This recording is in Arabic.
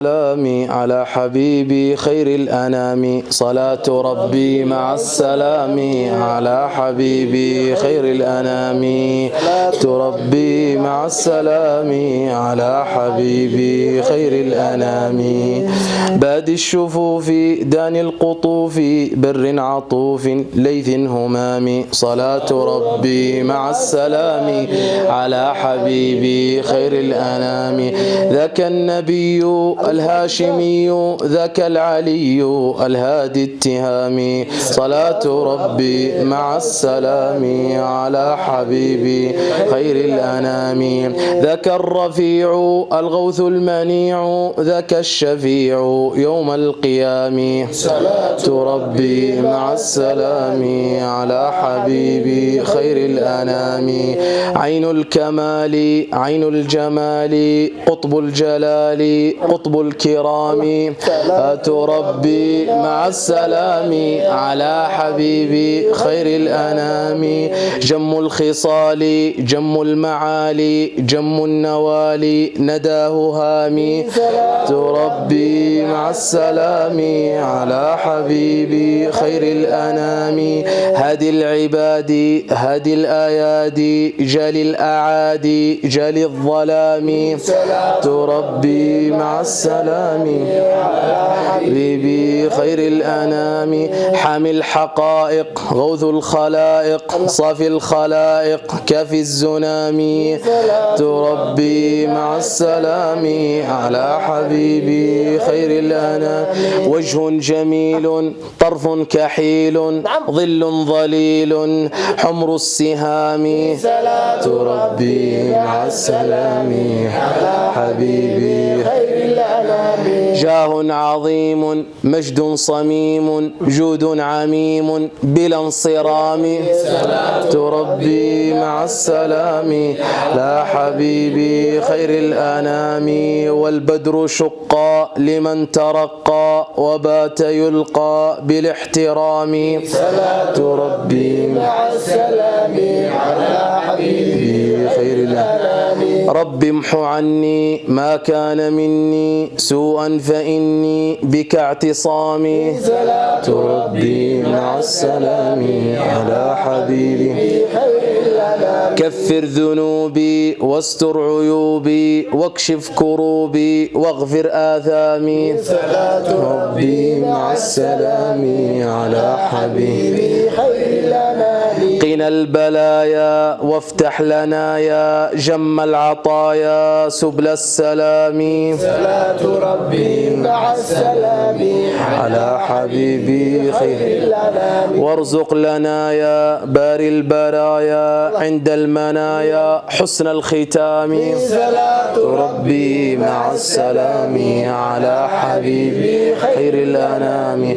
سلامي على حبيبي خير الأنام صلاة ربي مع السلام على حبيبي خير الأنام صلاة ربي مع السلام على حبيبي خير الأنام بادي الشفوف داني القطوف بر عطوف ليث همام صلاة ربي مع السلام على حبيبي خير الأنام ذاك النبي الهاشمي ذاك العلي الهادي التهامي صلاة ربي مع السلام على حبيبي خير الأنام ذاك الرفيع الغوث المنيع ذاك الشفيع يوم القيام صلاة ربي مع السلام على حبيبي خير الأنام عين الكمال عين الجمال قطب الجلال قطب الكرام صلاة ربي مع السلام على حبيبي خير الأنام جم الخصال جم المعالي جم النوالي نداه هامي صلاة ربي مع السلام على حبيبي خير الأنام هادي العباد هادي الآيادي جالي الأعادي جالي الظلام صلاة ربي مع السلام حبيبي خير الأنام حامي الحقائق غوث الخلائق صافي الخلائق كافي الزنام ربي مع السلام على حبيبي خير الأنام وجه جميل طرف كحيل ظل ظليل حمر السهام صلاة ربي مع السلام على حبيبي خير الأنام جاه عظيم مجد صميم جود عميم بلا انصرام صلاة ربي مع السلام لا حبيبي خير الأنام والبدر شق لمن ترقى وبات يلقى بالاحترام صلاة ربي مع السلام على حبيبي خير الأنام رب امح عني ما كان مني سوءا فإني بك اعتصامي صلاة ربي مع السلام على حبيبي كفر ذنوبي واستر عيوبي واكشف كروبي واغفر آثامي صلاة ربي مع السلام على حبيبي خير الأنام قنا البلايا وافتح لنا يا جم العطايا سبل السلام صلاة ربي مع السلام على حبيبي خير الأنام وارزق لنا يا باري البرايا عند المنايا حسن الختام صلاة ربي مع السلام على حبيبي خير الأنام